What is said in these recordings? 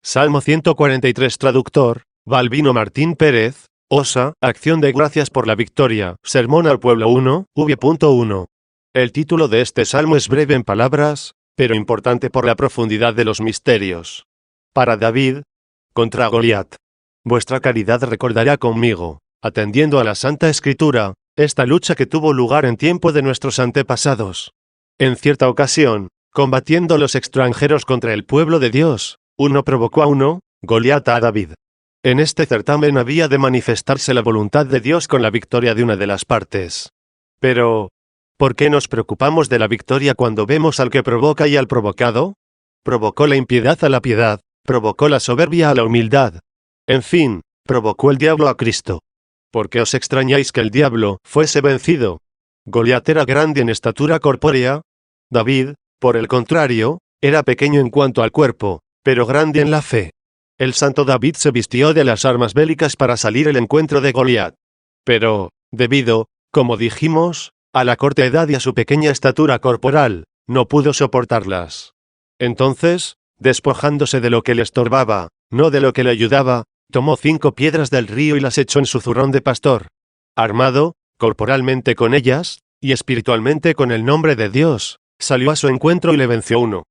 Salmo 143 Traductor, Balbino Martín Pérez, OSA, Acción de Gracias por la Victoria, Sermón al Pueblo 1, v.1. El título de este salmo es breve en palabras, pero importante por la profundidad de los misterios. Para David, contra Goliat. Vuestra caridad recordará conmigo, atendiendo a la Santa Escritura, esta lucha que tuvo lugar en tiempo de nuestros antepasados. En cierta ocasión, combatiendo los extranjeros contra el pueblo de Dios, uno provocó a uno, Goliat a David. En este certamen había de manifestarse la voluntad de Dios con la victoria de una de las partes. Pero, ¿por qué nos preocupamos de la victoria cuando vemos al que provoca y al provocado? Provocó la impiedad a la piedad, provocó la soberbia a la humildad. En fin, provocó el diablo a Cristo. ¿Por qué os extrañáis que el diablo fuese vencido? Goliat era grande en estatura corpórea. David, por el contrario, era pequeño en cuanto al cuerpo, pero grande en la fe. El santo David se vistió de las armas bélicas para salir al encuentro de Goliat. Pero, debido, como dijimos, a la corta edad y a su pequeña estatura corporal, no pudo soportarlas. Entonces, despojándose de lo que le estorbaba, no de lo que le ayudaba, tomó 5 piedras del río y las echó en su zurrón de pastor. Armado, corporalmente con ellas, y espiritualmente con el nombre de Dios, salió a su encuentro y le venció uno.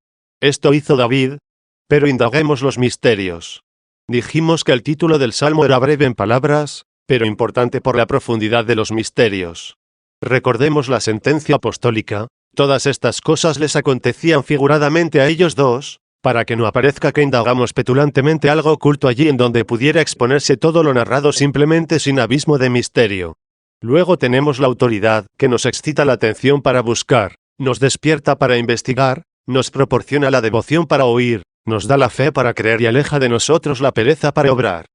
Esto hizo David. Pero indaguemos los misterios. Dijimos que el título del salmo era breve en palabras, pero importante por la profundidad de los misterios. Recordemos la sentencia apostólica: todas estas cosas les acontecían figuradamente a ellos dos, para que no aparezca que indagamos petulantemente algo oculto allí en donde pudiera exponerse todo lo narrado simplemente sin abismo de misterio. Luego tenemos la autoridad, que nos excita la atención para buscar, nos despierta para investigar, nos proporciona la devoción para oír, nos da la fe para creer y aleja de nosotros la pereza para obrar.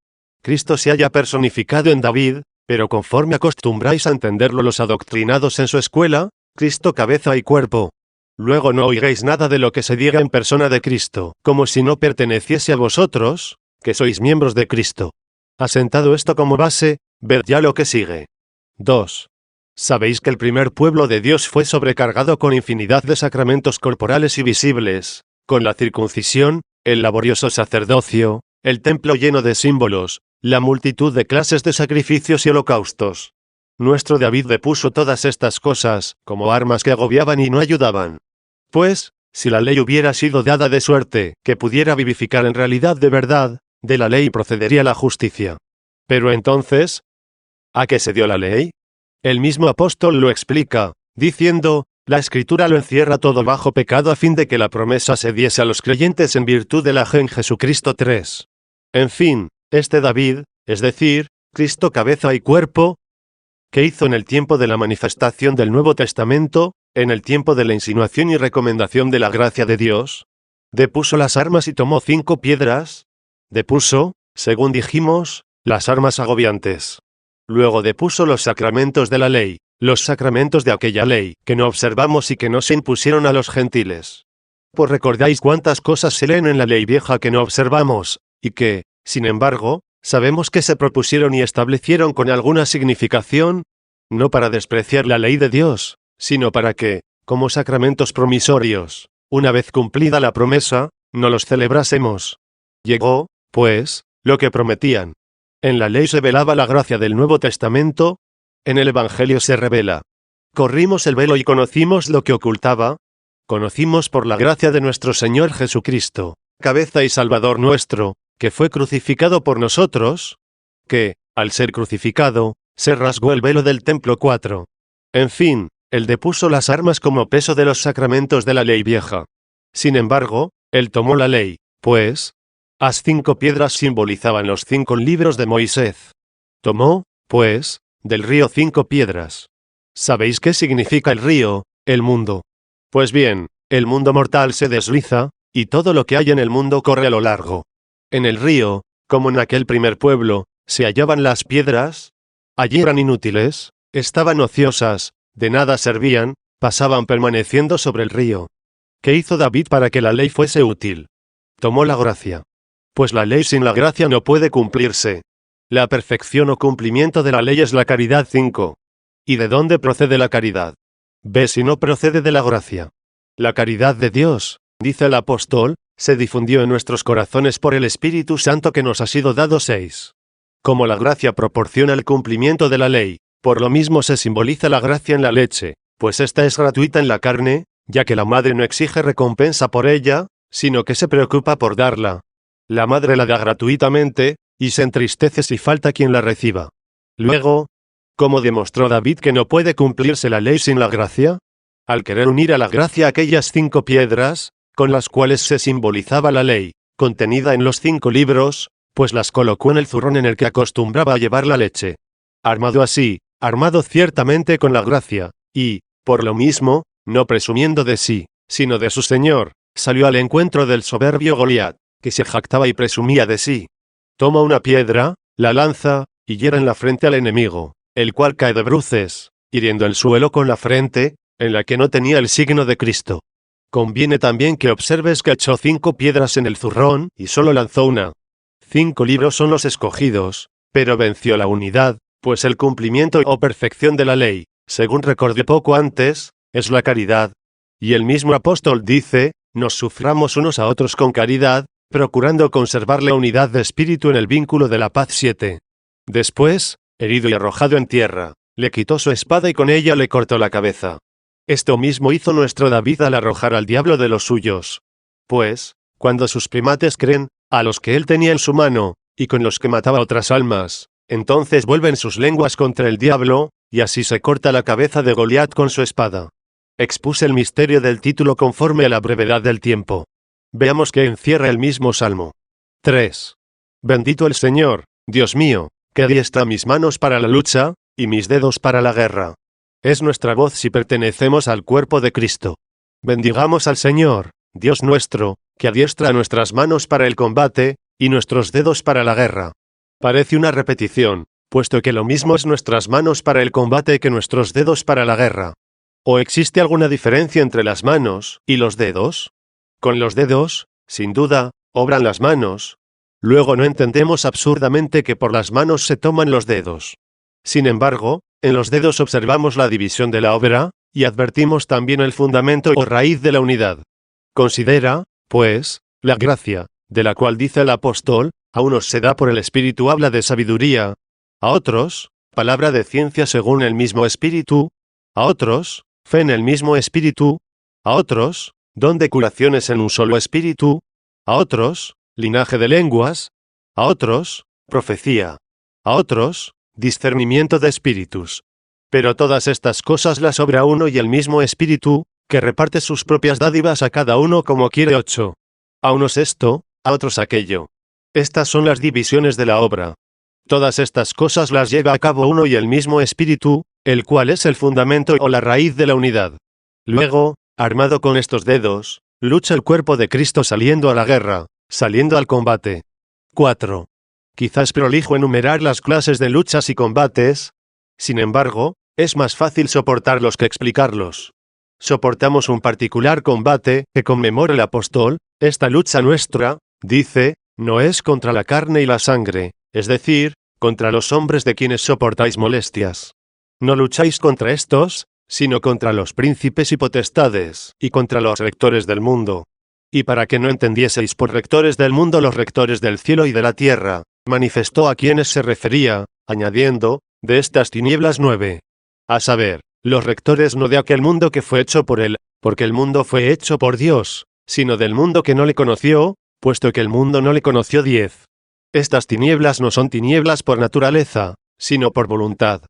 Cristo se haya personificado en David, pero conforme acostumbráis a entenderlo los adoctrinados en su escuela, Cristo cabeza y cuerpo. Luego no oigáis nada de lo que se diga en persona de Cristo, como si no perteneciese a vosotros, que sois miembros de Cristo. Asentado esto como base, ved ya lo que sigue. 2. Sabéis que el primer pueblo de Dios fue sobrecargado con infinidad de sacramentos corporales y visibles, con la circuncisión, el laborioso sacerdocio, el templo lleno de símbolos, la multitud de clases de sacrificios y holocaustos. Nuestro David depuso todas estas cosas, como armas que agobiaban y no ayudaban. Pues, si la ley hubiera sido dada de suerte, que pudiera vivificar en realidad de verdad, de la ley procedería la justicia. Pero entonces, ¿a qué se dio la ley? El mismo apóstol lo explica, diciendo: la Escritura lo encierra todo bajo pecado a fin de que la promesa se diese a los creyentes en virtud de la fe en Jesucristo 3. En fin, este David, es decir, Cristo cabeza y cuerpo, ¿qué hizo en el tiempo de la manifestación del Nuevo Testamento, en el tiempo de la insinuación y recomendación de la gracia de Dios? Depuso las armas y tomó 5 piedras. Depuso, según dijimos, las armas agobiantes. Luego depuso los sacramentos de la ley, los sacramentos de aquella ley, que no observamos y que no se impusieron a los gentiles. Pues recordáis cuántas cosas se leen en la ley vieja que no observamos, y que, sin embargo, sabemos que se propusieron y establecieron con alguna significación, no para despreciar la ley de Dios, sino para que, como sacramentos promisorios, una vez cumplida la promesa, no los celebrásemos. Llegó, pues, lo que prometían. En la ley se velaba la gracia del Nuevo Testamento, en el Evangelio se revela. Corrimos el velo y conocimos lo que ocultaba. Conocimos por la gracia de nuestro Señor Jesucristo, cabeza y Salvador nuestro, que fue crucificado por nosotros, que, al ser crucificado, se rasgó el velo del templo 4. En fin, él depuso las armas como peso de los sacramentos de la ley vieja. Sin embargo, él tomó la ley, pues, las 5 piedras simbolizaban los 5 libros de Moisés. Tomó, pues, del río 5 piedras. ¿Sabéis qué significa el río, el mundo? Pues bien, el mundo mortal se desliza, y todo lo que hay en el mundo corre a lo largo. En el río, como en aquel primer pueblo, se hallaban las piedras. Allí eran inútiles, estaban ociosas, de nada servían, pasaban permaneciendo sobre el río. ¿Qué hizo David para que la ley fuese útil? Tomó la gracia. Pues la ley sin la gracia no puede cumplirse. La perfección o cumplimiento de la ley es la caridad 5. ¿Y de dónde procede la caridad? Ve si no procede de la gracia. La caridad de Dios, dice el apóstol, se difundió en nuestros corazones por el Espíritu Santo que nos ha sido dado. 6. Como la gracia proporciona el cumplimiento de la ley, por lo mismo se simboliza la gracia en la leche, pues esta es gratuita en la carne, ya que la madre no exige recompensa por ella, sino que se preocupa por darla. La madre la da gratuitamente, y se entristece si falta quien la reciba. Luego, ¿cómo demostró David que no puede cumplirse la ley sin la gracia? Al querer unir a la gracia aquellas 5 piedras, con las cuales se simbolizaba la ley, contenida en los 5 libros, pues las colocó en el zurrón en el que acostumbraba a llevar la leche. Armado así, armado ciertamente con la gracia, y, por lo mismo, no presumiendo de sí, sino de su Señor, salió al encuentro del soberbio Goliat, que se jactaba y presumía de sí. Toma una piedra, la lanza, y hiere en la frente al enemigo, el cual cae de bruces, hiriendo el suelo con la frente, en la que no tenía el signo de Cristo. Conviene también que observes que echó 5 piedras en el zurrón, y solo lanzó una. 5 libros son los escogidos, pero venció la unidad, pues el cumplimiento o perfección de la ley, según recordé poco antes, es la caridad. Y el mismo apóstol dice, nos suframos unos a otros con caridad, procurando conservar la unidad de espíritu en el vínculo de la paz. 7. Después, herido y arrojado en tierra, le quitó su espada y con ella le cortó la cabeza. Esto mismo hizo nuestro David al arrojar al diablo de los suyos. Pues, cuando sus primates creen, a los que él tenía en su mano, y con los que mataba otras almas, entonces vuelven sus lenguas contra el diablo, y así se corta la cabeza de Goliat con su espada. Expuse el misterio del título conforme a la brevedad del tiempo. Veamos qué encierra el mismo salmo. 3. Bendito el Señor, Dios mío, que adiestra mis manos para la lucha, y mis dedos para la guerra. Es nuestra voz si pertenecemos al cuerpo de Cristo. Bendigamos al Señor, Dios nuestro, que adiestra nuestras manos para el combate, y nuestros dedos para la guerra. Parece una repetición, puesto que lo mismo es nuestras manos para el combate que nuestros dedos para la guerra. ¿O existe alguna diferencia entre las manos y los dedos? Con los dedos, sin duda, obran las manos. Luego no entendemos absurdamente que por las manos se toman los dedos. Sin embargo, en los dedos observamos la división de la obra, y advertimos también el fundamento o raíz de la unidad. Considera, pues, la gracia, de la cual dice el apóstol, a unos se da por el Espíritu habla de sabiduría, a otros, palabra de ciencia según el mismo Espíritu, a otros, fe en el mismo Espíritu, a otros, don de curaciones en un solo Espíritu, a otros, linaje de lenguas, a otros, profecía, a otros, discernimiento de espíritus. Pero todas estas cosas las obra uno y el mismo Espíritu, que reparte sus propias dádivas a cada uno como quiere. 8. A unos esto, a otros aquello. Estas son las divisiones de la obra. Todas estas cosas las lleva a cabo uno y el mismo Espíritu, el cual es el fundamento o la raíz de la unidad. Luego, armado con estos dedos, lucha el cuerpo de Cristo saliendo a la guerra, saliendo al combate. 4. Quizás prolijo enumerar las clases de luchas y combates. Sin embargo, es más fácil soportarlos que explicarlos. Soportamos un particular combate, que conmemora el apóstol, esta lucha nuestra, dice, no es contra la carne y la sangre, es decir, contra los hombres de quienes soportáis molestias. No lucháis contra estos, sino contra los príncipes y potestades, y contra los rectores del mundo. Y para que no entendieseis por rectores del mundo los rectores del cielo y de la tierra, manifestó a quienes se refería, añadiendo, de estas tinieblas 9. A saber, los rectores no de aquel mundo que fue hecho por él, porque el mundo fue hecho por Dios, sino del mundo que no le conoció, puesto que el mundo no le conoció. 10. Estas tinieblas no son tinieblas por naturaleza, sino por voluntad.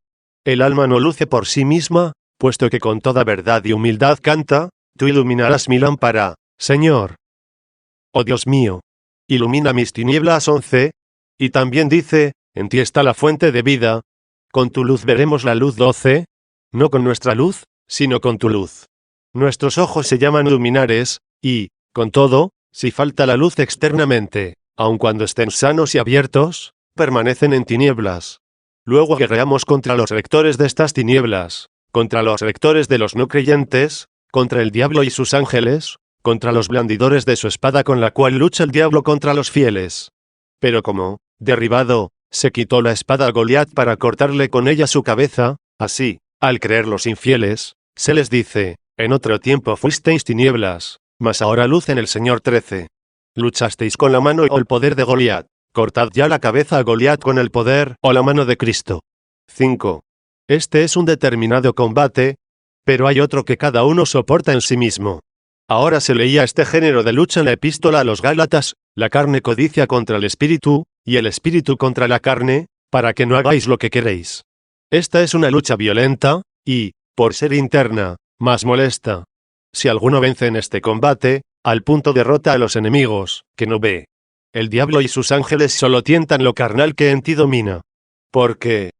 El alma no luce por sí misma, puesto que con toda verdad y humildad canta, tú iluminarás mi lámpara, Señor. Oh Dios mío, ilumina mis tinieblas. 11. Y también dice, en ti está la fuente de vida. Con tu luz veremos la luz. 12. No con nuestra luz, sino con tu luz. Nuestros ojos se llaman luminares, y, con todo, si falta la luz externamente, aun cuando estén sanos y abiertos, permanecen en tinieblas. Luego guerreamos contra los rectores de estas tinieblas, contra los rectores de los no creyentes, contra el diablo y sus ángeles, contra los blandidores de su espada con la cual lucha el diablo contra los fieles. Pero como, derribado, se quitó la espada a Goliat para cortarle con ella su cabeza, así, al creer los infieles, se les dice, en otro tiempo fuisteis tinieblas, mas ahora luz en el Señor. 13. Luchasteis con la mano o el poder de Goliat. Cortad ya la cabeza a Goliat con el poder o la mano de Cristo. 5. Este es un determinado combate, pero hay otro que cada uno soporta en sí mismo. Ahora se leía este género de lucha en la epístola a los Gálatas: la carne codicia contra el espíritu, y el espíritu contra la carne, para que no hagáis lo que queréis. Esta es una lucha violenta, y, por ser interna, más molesta. Si alguno vence en este combate, al punto derrota a los enemigos, que no ve. El diablo y sus ángeles solo tientan lo carnal que en ti domina. Porque,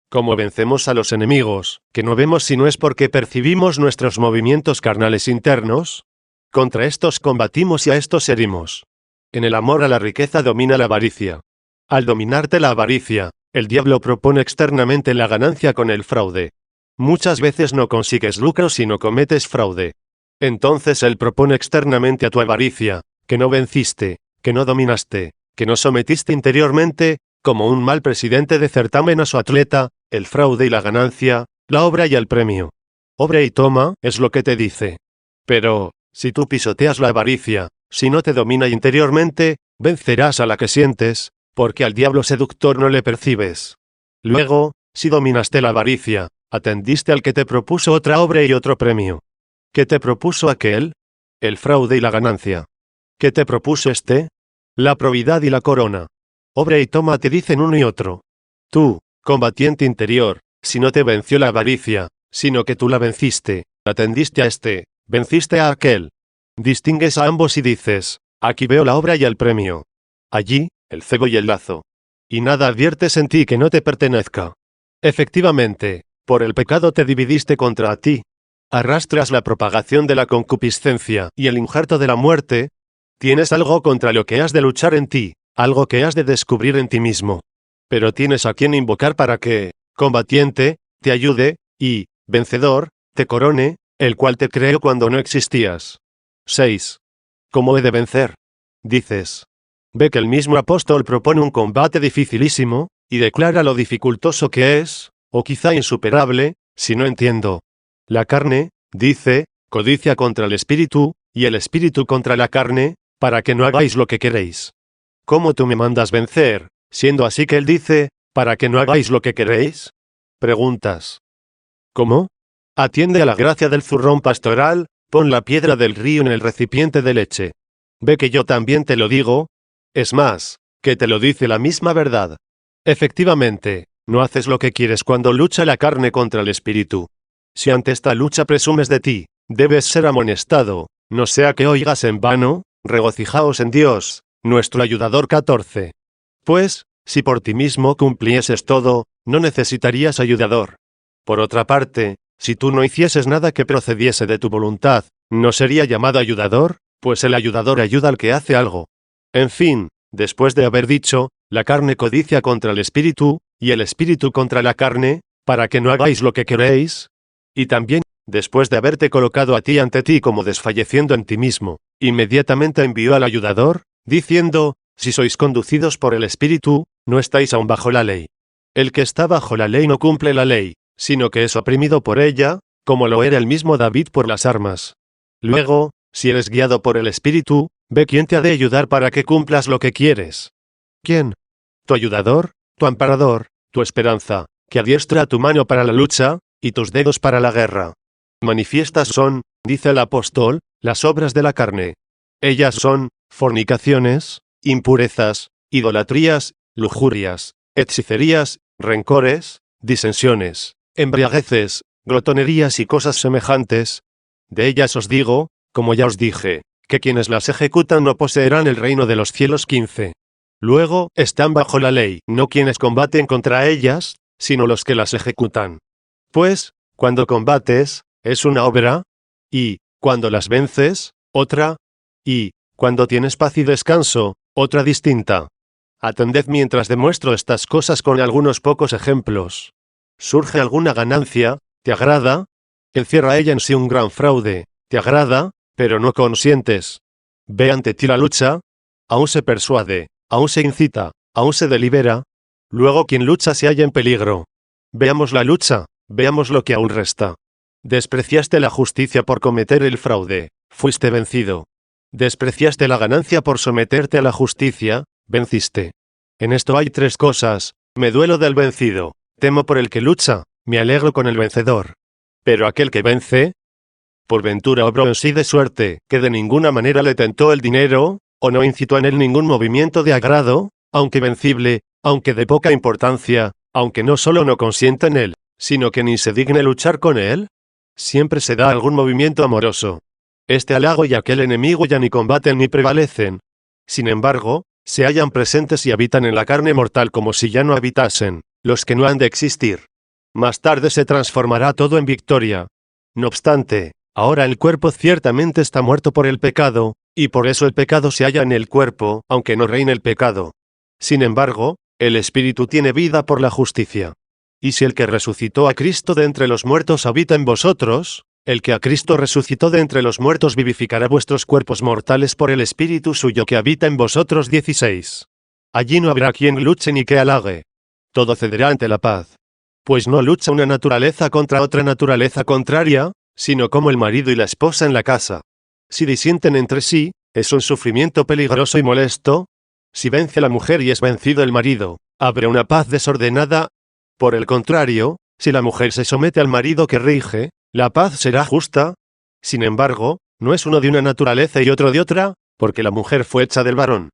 como vencemos a los enemigos, que no vemos si no es porque percibimos nuestros movimientos carnales internos, contra estos combatimos y a estos herimos. En el amor a la riqueza domina la avaricia. Al dominarte la avaricia, el diablo propone externamente la ganancia con el fraude. Muchas veces no consigues lucro si no cometes fraude. Entonces él propone externamente a tu avaricia, que no venciste, que no dominaste, que no sometiste interiormente, como un mal presidente de certamen a su atleta, el fraude y la ganancia, la obra y el premio. Obra y toma, es lo que te dice. Pero, si tú pisoteas la avaricia, si no te domina interiormente, vencerás a la que sientes, porque al diablo seductor no le percibes. Luego, si dominaste la avaricia, atendiste al que te propuso otra obra y otro premio. ¿Qué te propuso aquel? El fraude y la ganancia. ¿Qué te propuso este? La probidad y la corona. Obra y toma te dicen uno y otro. Tú, combatiente interior, si no te venció la avaricia, sino que tú la venciste, atendiste a este, venciste a aquel. Distingues a ambos y dices: aquí veo la obra y el premio. Allí, el cebo y el lazo. Y nada adviertes en ti que no te pertenezca. Efectivamente, por el pecado te dividiste contra ti. Arrastras la propagación de la concupiscencia y el injerto de la muerte. Tienes algo contra lo que has de luchar en ti, algo que has de descubrir en ti mismo. Pero tienes a quien invocar para que, combatiente, te ayude, y, vencedor, te corone, el cual te creó cuando no existías. 6. ¿Cómo he de vencer? Dices. Ve que el mismo apóstol propone un combate dificilísimo, y declara lo dificultoso que es, o quizá insuperable, si no entiendo. La carne, dice, codicia contra el espíritu, y el espíritu contra la carne, para que no hagáis lo que queréis. ¿Cómo tú me mandas vencer, siendo así que él dice, para que no hagáis lo que queréis? Preguntas. ¿Cómo? Atiende a la gracia del zurrón pastoral, pon la piedra del río en el recipiente de leche. Ve que yo también te lo digo. Es más, que te lo dice la misma verdad. Efectivamente, no haces lo que quieres cuando lucha la carne contra el espíritu. Si ante esta lucha presumes de ti, debes ser amonestado, no sea que oigas en vano. Regocijaos en Dios, nuestro ayudador. 14. Pues, si por ti mismo cumplieses todo, no necesitarías ayudador. Por otra parte, si tú no hicieses nada que procediese de tu voluntad, ¿no sería llamado ayudador? Pues el ayudador ayuda al que hace algo. En fin, después de haber dicho, la carne codicia contra el espíritu, y el espíritu contra la carne, para que no hagáis lo que queréis. Y también, después de haberte colocado a ti ante ti como desfalleciendo en ti mismo, inmediatamente envió al ayudador, diciendo: si sois conducidos por el espíritu, no estáis aún bajo la ley. El que está bajo la ley no cumple la ley, sino que es oprimido por ella, como lo era el mismo David por las armas. Luego, si eres guiado por el espíritu, ve quién te ha de ayudar para que cumplas lo que quieres. ¿Quién? Tu ayudador, tu amparador, tu esperanza, que adiestra tu mano para la lucha, y tus dedos para la guerra. Manifiestas son, dice el apóstol, las obras de la carne. Ellas son: fornicaciones, impurezas, idolatrías, lujurias, hechicerías, rencores, disensiones, embriagueces, glotonerías y cosas semejantes. De ellas os digo, como ya os dije, que quienes las ejecutan no poseerán el reino de los cielos. 15. Luego, están bajo la ley, no quienes combaten contra ellas, sino los que las ejecutan. Pues, cuando combates, es una obra, y, cuando las vences, otra, y, cuando tienes paz y descanso, otra distinta. Atended mientras demuestro estas cosas con algunos pocos ejemplos. ¿Surge alguna ganancia? ¿Te agrada? Encierra ella en sí un gran fraude. ¿Te agrada? Pero no consientes. Ve ante ti la lucha. Aún se persuade, aún se incita, aún se delibera. Luego quien lucha se halla en peligro. Veamos la lucha, veamos lo que aún resta. Despreciaste la justicia por cometer el fraude, fuiste vencido. Despreciaste la ganancia por someterte a la justicia, venciste. En esto hay tres cosas: me duelo del vencido, temo por el que lucha, me alegro con el vencedor. Pero aquel que vence, por ventura obró en sí de suerte, que de ninguna manera le tentó el dinero, o no incitó en él ningún movimiento de agrado, aunque vencible, aunque de poca importancia, aunque no solo no consienta en él, sino que ni se digne luchar con él, siempre se da algún movimiento amoroso. Este halago y aquel enemigo ya ni combaten ni prevalecen. Sin embargo, se hallan presentes y habitan en la carne mortal como si ya no habitasen, los que no han de existir. Más tarde se transformará todo en victoria. No obstante, ahora el cuerpo ciertamente está muerto por el pecado, y por eso el pecado se halla en el cuerpo, aunque no reine el pecado. Sin embargo, el espíritu tiene vida por la justicia. Y si el que resucitó a Cristo de entre los muertos habita en vosotros, el que a Cristo resucitó de entre los muertos vivificará vuestros cuerpos mortales por el espíritu suyo que habita en vosotros. 16. Allí no habrá quien luche ni que halague. Todo cederá ante la paz. Pues no lucha una naturaleza contra otra naturaleza contraria, sino como el marido y la esposa en la casa. Si disienten entre sí, es un sufrimiento peligroso y molesto. Si vence la mujer y es vencido el marido, habrá una paz desordenada. Por el contrario, si la mujer se somete al marido que rige, la paz será justa. Sin embargo, no es uno de una naturaleza y otro de otra, porque la mujer fue hecha del varón.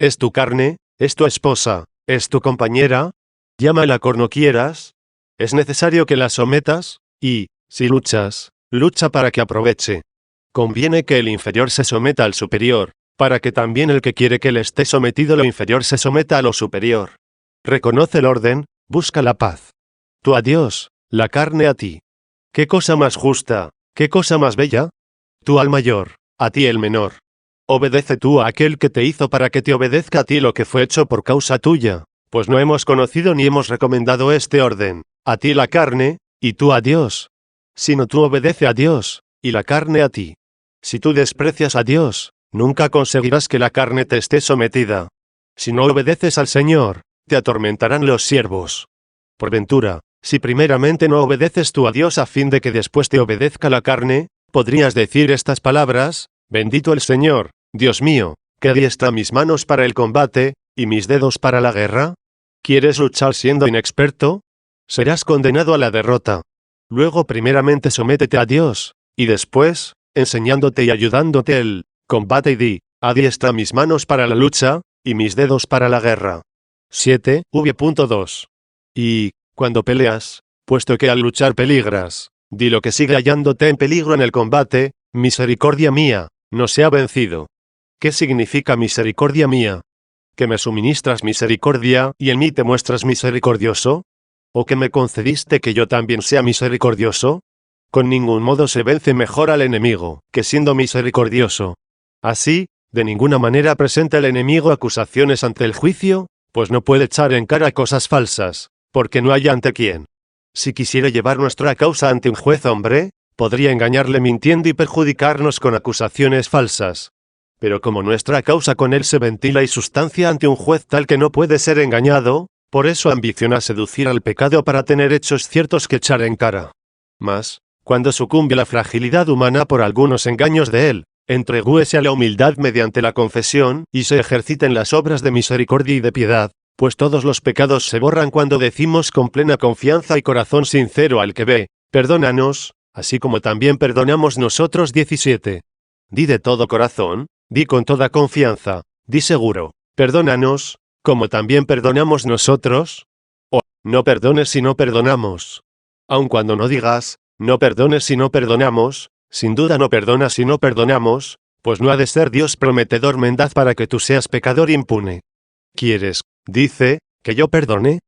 Es tu carne, es tu esposa, es tu compañera. Llámala como quieras. Es necesario que la sometas, y, si luchas, lucha para que aproveche. Conviene que el inferior se someta al superior, para que también el que quiere que le esté sometido lo inferior se someta a lo superior. Reconoce el orden, busca la paz. Tú a Dios, la carne a ti. ¿Qué cosa más justa? ¿Qué cosa más bella? Tú al mayor, a ti el menor. Obedece tú a aquel que te hizo para que te obedezca a ti lo que fue hecho por causa tuya, pues no hemos conocido ni hemos recomendado este orden, a ti la carne, y tú a Dios. Sino tú obedece a Dios, y la carne a ti. Si tú desprecias a Dios, nunca conseguirás que la carne te esté sometida. Si no obedeces al Señor, te atormentarán los siervos. Por ventura, si primeramente no obedeces tú a Dios a fin de que después te obedezca la carne, podrías decir estas palabras: bendito el Señor, Dios mío, que adiestra mis manos para el combate, y mis dedos para la guerra. ¿Quieres luchar siendo inexperto? Serás condenado a la derrota. Luego primeramente sométete a Dios, y después, enseñándote y ayudándote el combate y di: adiestra mis manos para la lucha, y mis dedos para la guerra. 7. V.2. Y, cuando peleas, puesto que al luchar peligras, di lo que sigue hallándote en peligro en el combate: misericordia mía, no sea vencido. ¿Qué significa misericordia mía? ¿Que me suministras misericordia y en mí te muestras misericordioso? ¿O que me concediste que yo también sea misericordioso? Con ningún modo se vence mejor al enemigo que siendo misericordioso. Así, de ninguna manera presenta el enemigo acusaciones ante el juicio, pues no puede echar en cara cosas falsas, porque no hay ante quién. Si quisiera llevar nuestra causa ante un juez hombre, podría engañarle mintiendo y perjudicarnos con acusaciones falsas. Pero como nuestra causa con él se ventila y sustancia ante un juez tal que no puede ser engañado, por eso ambiciona seducir al pecado para tener hechos ciertos que echar en cara. Mas, cuando sucumbe la fragilidad humana por algunos engaños de él, entregúese a la humildad mediante la confesión, y se ejercita en las obras de misericordia y de piedad, pues todos los pecados se borran cuando decimos con plena confianza y corazón sincero al que ve: perdónanos, así como también perdonamos nosotros. 17. Di de todo corazón, di con toda confianza, di seguro: perdónanos, como también perdonamos nosotros. O, no perdones si no perdonamos. Aun cuando no digas, no perdones si no perdonamos, sin duda no perdonas si no perdonamos, pues no ha de ser Dios prometedor mendaz para que tú seas pecador impune. ¿Quieres, dice, que yo perdone?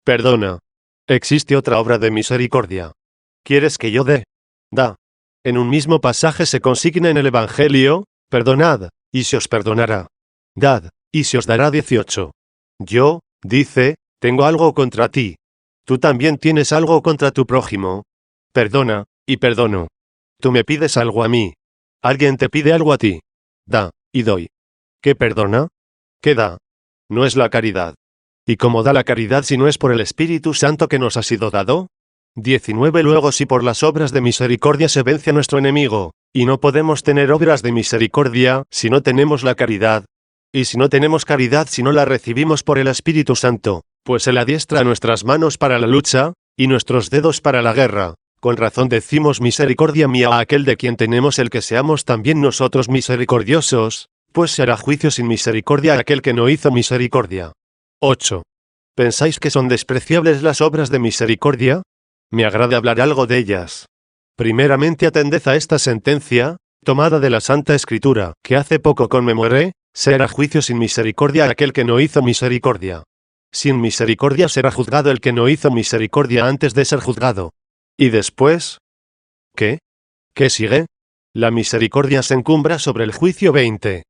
Perdona. Existe otra obra de misericordia. ¿Quieres que yo dé? Da. En un mismo pasaje se consigna en el Evangelio: perdonad, y se os perdonará. Dad, y se os dará. 18. Yo, dice, tengo algo contra ti. Tú también tienes algo contra tu prójimo. Perdona, y perdono. Tú me pides algo a mí. Alguien te pide algo a ti. Da, y doy. ¿Qué perdona? ¿Qué da? No es la caridad. ¿Y cómo da la caridad si no es por el Espíritu Santo que nos ha sido dado? 19 Luego si por las obras de misericordia se vence a nuestro enemigo, y no podemos tener obras de misericordia si no tenemos la caridad. Y si no tenemos caridad si no la recibimos por el Espíritu Santo, pues Él adiestra nuestras manos para la lucha, y nuestros dedos para la guerra. Con razón decimos misericordia mía a aquel de quien tenemos el que seamos también nosotros misericordiosos, pues se hará juicio sin misericordia a aquel que no hizo misericordia. 8. ¿Pensáis que son despreciables las obras de misericordia? Me agrada hablar algo de ellas. Primeramente atended a esta sentencia, tomada de la Santa Escritura, que hace poco conmemoré, será juicio sin misericordia a aquel que no hizo misericordia. Sin misericordia será juzgado el que no hizo misericordia antes de ser juzgado. ¿Y después? ¿Qué? ¿Qué sigue? La misericordia se encumbra sobre el juicio. 20.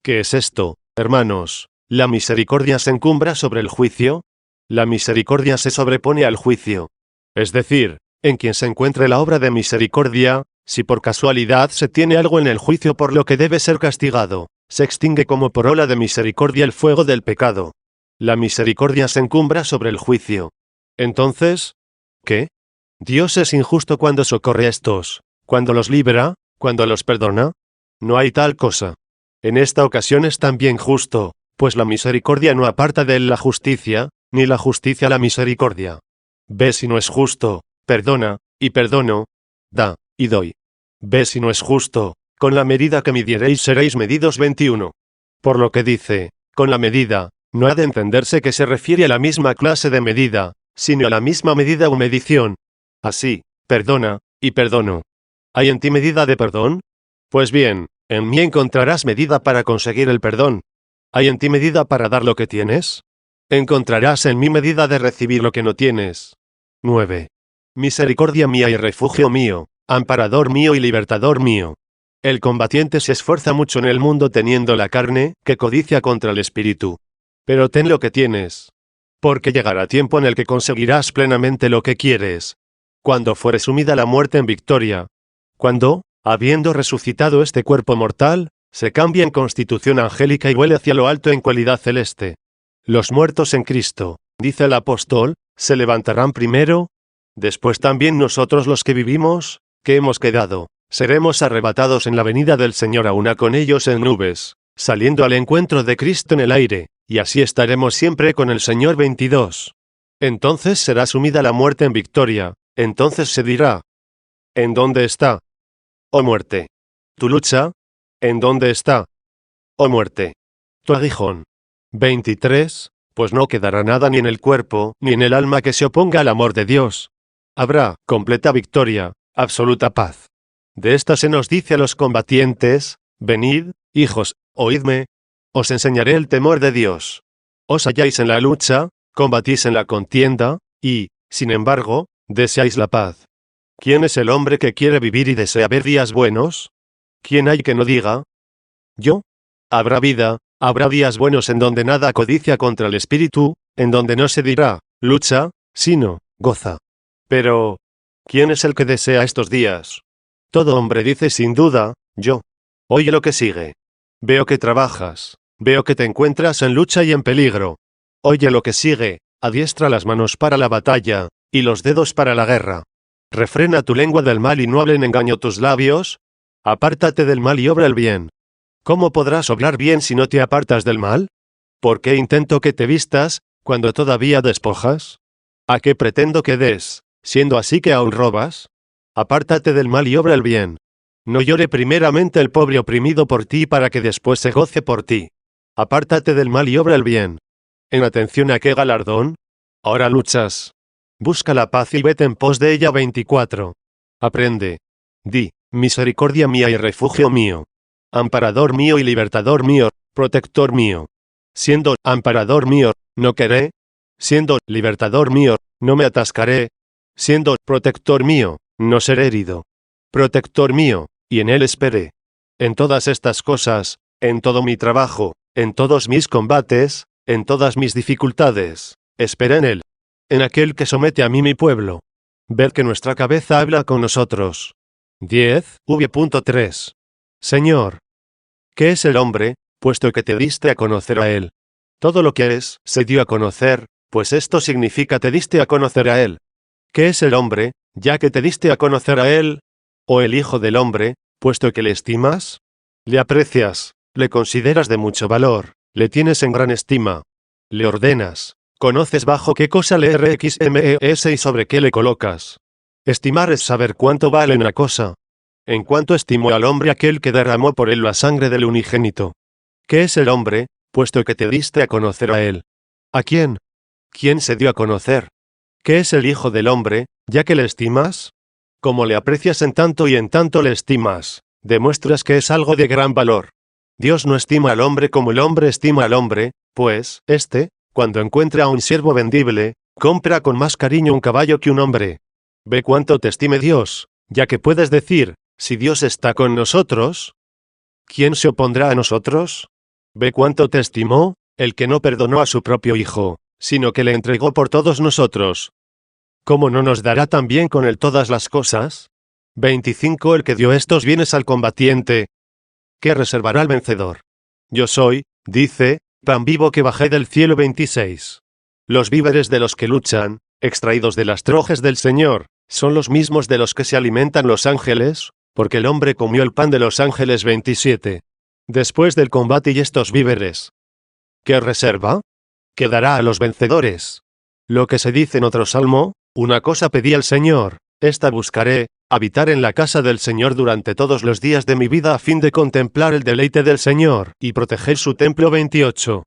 ¿Qué es esto, hermanos? ¿La misericordia se encumbra sobre el juicio? La misericordia se sobrepone al juicio. Es decir, en quien se encuentre la obra de misericordia, si por casualidad se tiene algo en el juicio por lo que debe ser castigado, se extingue como por ola de misericordia el fuego del pecado. La misericordia se encumbra sobre el juicio. Entonces, ¿qué? ¿Dios es injusto cuando socorre a estos, cuando los libera, cuando los perdona? No hay tal cosa. En esta ocasión es también justo, pues la misericordia no aparta de él la justicia, ni la justicia la misericordia. Ve si no es justo, perdona, y perdono, da, y doy. Ve si no es justo, con la medida que midiereis seréis medidos. 21. Por lo que dice, con la medida, no ha de entenderse que se refiere a la misma clase de medida, sino a la misma medida o medición. Así, perdona, y perdono. ¿Hay en ti medida de perdón? Pues bien, en mí encontrarás medida para conseguir el perdón. ¿Hay en ti medida para dar lo que tienes? Encontrarás en mí medida de recibir lo que no tienes. 9. Misericordia mía y refugio mío, amparador mío y libertador mío. El combatiente se esfuerza mucho en el mundo teniendo la carne, que codicia contra el espíritu. Pero ten lo que tienes. Porque llegará tiempo en el que conseguirás plenamente lo que quieres. Cuando fuere sumida la muerte en victoria. Cuando, habiendo resucitado este cuerpo mortal, se cambia en constitución angélica y vuele hacia lo alto en cualidad celeste. Los muertos en Cristo, dice el apóstol, se levantarán primero. Después también nosotros los que vivimos, que hemos quedado, seremos arrebatados en la venida del Señor a una con ellos en nubes, saliendo al encuentro de Cristo en el aire, y así estaremos siempre con el Señor. 22. Entonces será sumida la muerte en victoria, entonces se dirá: ¿en dónde está, oh muerte, tu lucha? ¿En dónde está, oh muerte, tu aguijón? 23. Pues no quedará nada ni en el cuerpo, ni en el alma que se oponga al amor de Dios. Habrá completa victoria, absoluta paz. De esta se nos dice a los combatientes: venid, hijos, oídme, os enseñaré el temor de Dios. Os halláis en la lucha, combatís en la contienda, y, sin embargo, deseáis la paz. ¿Quién es el hombre que quiere vivir y desea ver días buenos? ¿Quién hay que no diga: yo? Habrá vida, habrá días buenos en donde nada codicia contra el espíritu, en donde no se dirá, lucha, sino, goza. Pero, ¿quién es el que desea estos días? Todo hombre dice sin duda, yo. Oye lo que sigue. Veo que trabajas, veo que te encuentras en lucha y en peligro. Oye lo que sigue, adiestra las manos para la batalla, y los dedos para la guerra. Refrena tu lengua del mal y no hablen engaño tus labios. Apártate del mal y obra el bien. ¿Cómo podrás obrar bien si no te apartas del mal? ¿Por qué intento que te vistas, cuando todavía despojas? ¿A qué pretendo que des, siendo así que aún robas? Apártate del mal y obra el bien. No llore primeramente el pobre oprimido por ti para que después se goce por ti. Apártate del mal y obra el bien. ¿En atención a qué galardón? Ahora luchas. Busca la paz y vete en pos de ella. 24. Aprende. Di, misericordia mía y refugio mío. Amparador mío y libertador mío, protector mío. Siendo amparador mío, no querré. Siendo libertador mío, no me atascaré. Siendo protector mío, no seré herido. Protector mío, y en él esperé. En todas estas cosas, en todo mi trabajo, en todos mis combates, en todas mis dificultades, esperé en él. En aquel que somete a mí mi pueblo. Ved que nuestra cabeza habla con nosotros. 10. V.3. Señor, ¿qué es el hombre, puesto que te diste a conocer a él? Todo lo que es, se dio a conocer, pues esto significa te diste a conocer a él. ¿Qué es el hombre, ya que te diste a conocer a él? ¿O el hijo del hombre, puesto que le estimas? Le aprecias, le consideras de mucho valor, le tienes en gran estima. Le ordenas, conoces bajo qué cosa le RXMES y sobre qué le colocas. Estimar es saber cuánto vale una cosa. En cuanto estimó al hombre aquel que derramó por él la sangre del unigénito. ¿Qué es el hombre, puesto que te diste a conocer a él? ¿A quién? ¿Quién se dio a conocer? ¿Qué es el hijo del hombre, ya que le estimas? Como le aprecias en tanto y en tanto le estimas, demuestras que es algo de gran valor. Dios no estima al hombre como el hombre estima al hombre, pues, cuando encuentra a un siervo vendible, compra con más cariño un caballo que un hombre. Ve cuánto te estime Dios, ya que puedes decir, si Dios está con nosotros, ¿quién se opondrá a nosotros? Ve cuánto te estimó, el que no perdonó a su propio Hijo, sino que le entregó por todos nosotros. ¿Cómo no nos dará también con él todas las cosas? 25 El que dio estos bienes al combatiente, ¿qué reservará al vencedor? Yo soy, dice, pan vivo que bajé del cielo. 26. Los víveres de los que luchan, extraídos de las trojes del Señor, son los mismos de los que se alimentan los ángeles, porque el hombre comió el pan de los ángeles. 27. Después del combate y estos víveres, ¿qué reserva? ¿Qué dará a los vencedores? Lo que se dice en otro salmo, una cosa pedí al Señor, esta buscaré, habitar en la casa del Señor durante todos los días de mi vida a fin de contemplar el deleite del Señor y proteger su templo. 28.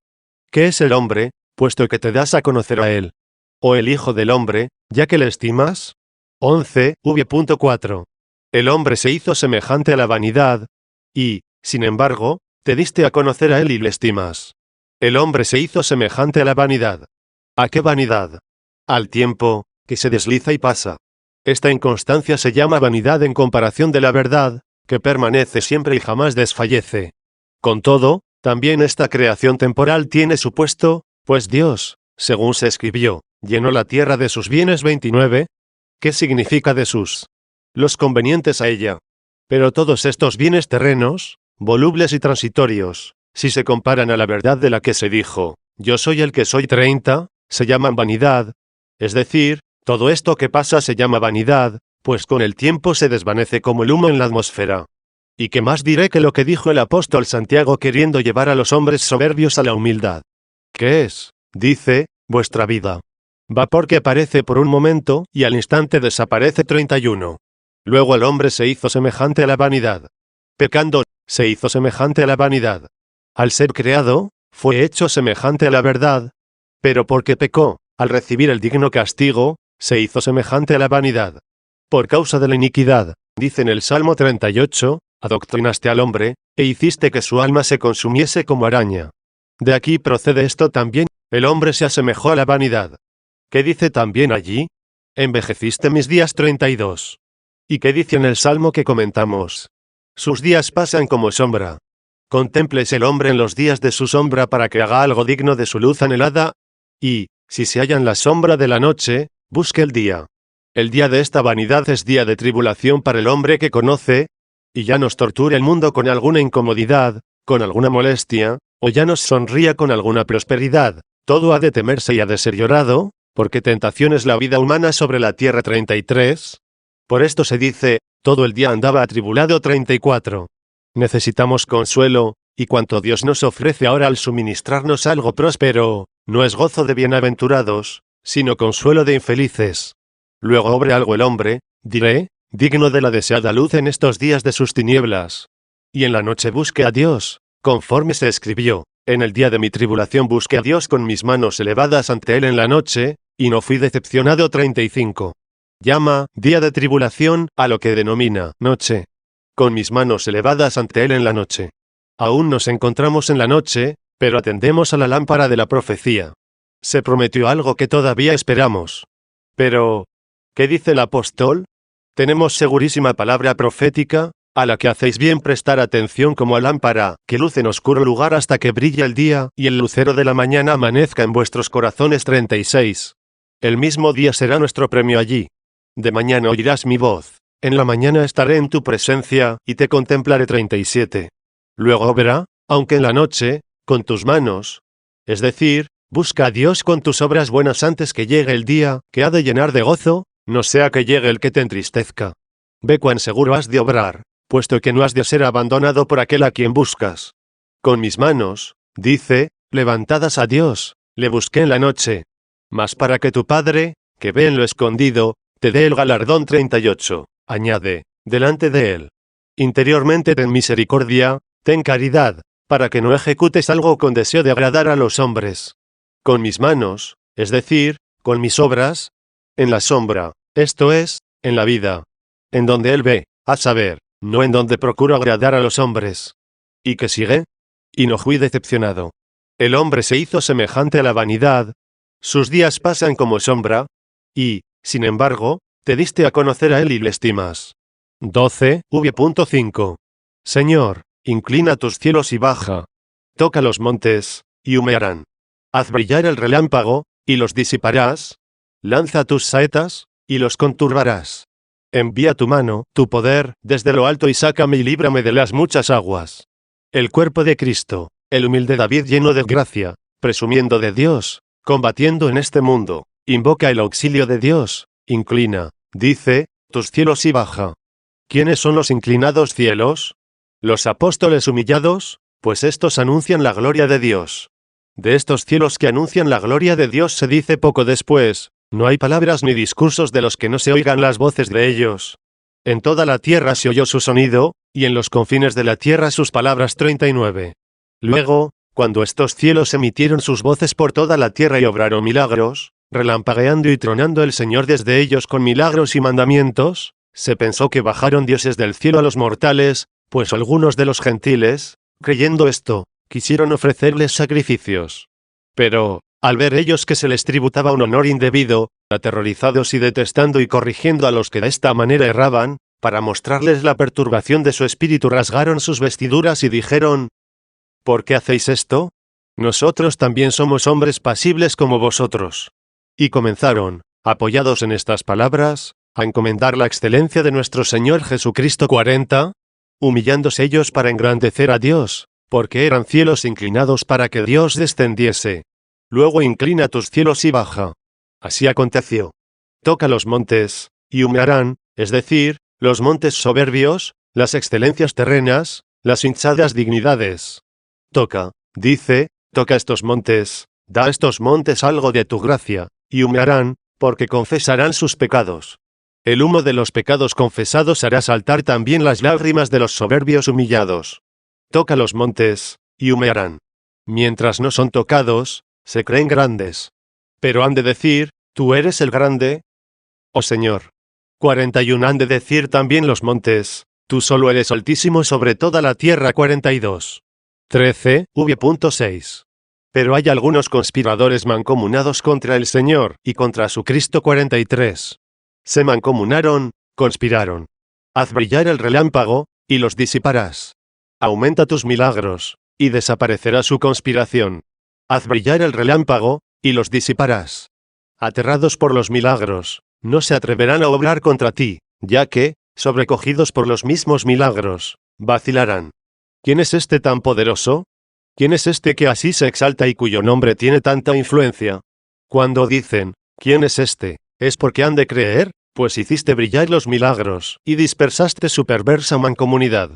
¿Qué es el hombre, puesto que te das a conocer a él? ¿O el hijo del hombre, ya que le estimas? 11. V.4. El hombre se hizo semejante a la vanidad, y, sin embargo, te diste a conocer a él y le estimas. El hombre se hizo semejante a la vanidad. ¿A qué vanidad? Al tiempo, que se desliza y pasa. Esta inconstancia se llama vanidad en comparación de la verdad, que permanece siempre y jamás desfallece. Con todo, también esta creación temporal tiene su puesto, pues Dios, según se escribió, llenó la tierra de sus bienes. 29. ¿Qué significa de sus? Los convenientes a ella. Pero todos estos bienes terrenos, volubles y transitorios, si se comparan a la verdad de la que se dijo, yo soy el que soy. 30, se llaman vanidad, es decir, todo esto que pasa se llama vanidad, pues con el tiempo se desvanece como el humo en la atmósfera. ¿Y qué más diré que lo que dijo el apóstol Santiago queriendo llevar a los hombres soberbios a la humildad? ¿Qué es? Dice, vuestra vida. Vapor que aparece por un momento y al instante desaparece. 31. Luego el hombre se hizo semejante a la vanidad. Pecando, se hizo semejante a la vanidad. Al ser creado, fue hecho semejante a la verdad. Pero porque pecó, al recibir el digno castigo, se hizo semejante a la vanidad. Por causa de la iniquidad, dice en el Salmo 38, adoctrinaste al hombre, e hiciste que su alma se consumiese como araña. De aquí procede esto también, el hombre se asemejó a la vanidad. ¿Qué dice también allí? Envejeciste mis días. 32. ¿Y qué dice en el Salmo que comentamos? Sus días pasan como sombra. Contemples el hombre en los días de su sombra para que haga algo digno de su luz anhelada, y, si se halla en la sombra de la noche, busque el día. El día de esta vanidad es día de tribulación para el hombre que conoce, y ya nos torture el mundo con alguna incomodidad, con alguna molestia, o ya nos sonría con alguna prosperidad, todo ha de temerse y ha de ser llorado, porque tentación es la vida humana sobre la tierra. 33. Por esto se dice, todo el día andaba atribulado. 34. Necesitamos consuelo, y cuanto Dios nos ofrece ahora al suministrarnos algo próspero, no es gozo de bienaventurados, sino consuelo de infelices. Luego obre algo el hombre, diré, digno de la deseada luz en estos días de sus tinieblas. Y en la noche busque a Dios, conforme se escribió, en el día de mi tribulación busqué a Dios con mis manos elevadas ante él en la noche, y no fui decepcionado. 35. Llama, día de tribulación, a lo que denomina, noche. Con mis manos elevadas ante él en la noche. Aún nos encontramos en la noche, pero atendemos a la lámpara de la profecía. Se prometió algo que todavía esperamos. Pero, ¿qué dice el apóstol? Tenemos segurísima palabra profética, a la que hacéis bien prestar atención como a lámpara, que luce en oscuro lugar hasta que brille el día y el lucero de la mañana amanezca en vuestros corazones. 36. El mismo día será nuestro premio allí. De mañana oirás mi voz. En la mañana estaré en tu presencia, y te contemplaré. 37. Luego verá, aunque en la noche, con tus manos. Es decir, busca a Dios con tus obras buenas antes que llegue el día, que ha de llenar de gozo, no sea que llegue el que te entristezca. Ve cuán seguro has de obrar, puesto que no has de ser abandonado por aquel a quien buscas. Con mis manos, dice, levantadas a Dios, le busqué en la noche. Mas para que tu Padre, que ve en lo escondido, te dé el galardón. 38. Añade, delante de él. Interiormente ten misericordia, ten caridad, para que no ejecutes algo con deseo de agradar a los hombres. Con mis manos, es decir, con mis obras, en la sombra, esto es, en la vida. En donde él ve, a saber, no en donde procuro agradar a los hombres. ¿Y qué sigue? Y no fui decepcionado. El hombre se hizo semejante a la vanidad, sus días pasan como sombra, y, sin embargo, te diste a conocer a él y le estimas. 12. V.5. Señor, inclina tus cielos y baja. Toca los montes, y humearán. Haz brillar el relámpago, y los disiparás. Lanza tus saetas, y los conturbarás. Envía tu mano, tu poder, desde lo alto y sácame y líbrame de las muchas aguas. El cuerpo de Cristo, el humilde David lleno de gracia, presumiendo de Dios, combatiendo en este mundo, invoca el auxilio de Dios, inclina, dice, tus cielos y baja. ¿Quiénes son los inclinados cielos? Los apóstoles humillados, pues estos anuncian la gloria de Dios. De estos cielos que anuncian la gloria de Dios se dice poco después, no hay palabras ni discursos de los que no se oigan las voces de ellos. En toda la tierra se oyó su sonido, y en los confines de la tierra sus palabras. 39. Luego, cuando estos cielos emitieron sus voces por toda la tierra y obraron milagros, relampagueando y tronando el Señor desde ellos con milagros y mandamientos, se pensó que bajaron dioses del cielo a los mortales, pues algunos de los gentiles, creyendo esto, quisieron ofrecerles sacrificios. Pero, al ver ellos que se les tributaba un honor indebido, aterrorizados y detestando y corrigiendo a los que de esta manera erraban, para mostrarles la perturbación de su espíritu rasgaron sus vestiduras y dijeron: ¿Por qué hacéis esto? Nosotros también somos hombres pasibles como vosotros. Y comenzaron, apoyados en estas palabras, a encomendar la excelencia de nuestro Señor Jesucristo. 40. Humillándose ellos para engrandecer a Dios, porque eran cielos inclinados para que Dios descendiese. Luego inclina tus cielos y baja. Así aconteció. Toca los montes, y humearán, es decir, los montes soberbios, las excelencias terrenas, las hinchadas dignidades. Toca, dice, toca estos montes, da a estos montes algo de tu gracia, y humearán, porque confesarán sus pecados. El humo de los pecados confesados hará saltar también las lágrimas de los soberbios humillados. Toca los montes, y humearán. Mientras no son tocados, se creen grandes. Pero han de decir, ¿tú eres el grande? Oh Señor. 41. Han de decir también los montes, tú solo eres altísimo sobre toda la tierra. 42. 13. V.6. Pero hay algunos conspiradores mancomunados contra el Señor y contra su Cristo. 43. Se mancomunaron, conspiraron. Haz brillar el relámpago, y los disiparás. Aumenta tus milagros, y desaparecerá su conspiración. Haz brillar el relámpago, y los disiparás. Aterrados por los milagros, no se atreverán a obrar contra ti, ya que, sobrecogidos por los mismos milagros, vacilarán. ¿Quién es este tan poderoso? ¿Quién es este que así se exalta y cuyo nombre tiene tanta influencia? Cuando dicen, ¿quién es este?, es porque han de creer, pues hiciste brillar los milagros, y dispersaste su perversa mancomunidad.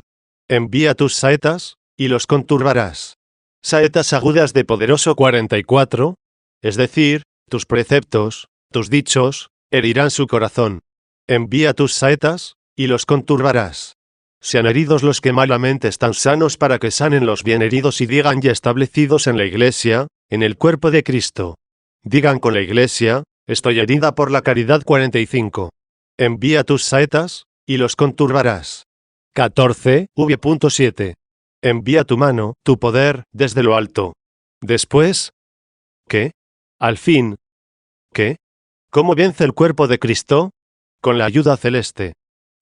Envía tus saetas, y los conturbarás. Saetas agudas de poderoso. 44. Es decir, tus preceptos, tus dichos, herirán su corazón. Envía tus saetas, y los conturbarás. Sean heridos los que malamente están sanos para que sanen los bien heridos y digan ya establecidos en la Iglesia, en el cuerpo de Cristo. Digan con la Iglesia, estoy herida por la caridad. 45. Envía tus saetas, y los conturbarás. 14. V.7. Envía tu mano, tu poder, desde lo alto. Después, ¿qué? Al fin, ¿qué? ¿Cómo vence el cuerpo de Cristo? Con la ayuda celeste.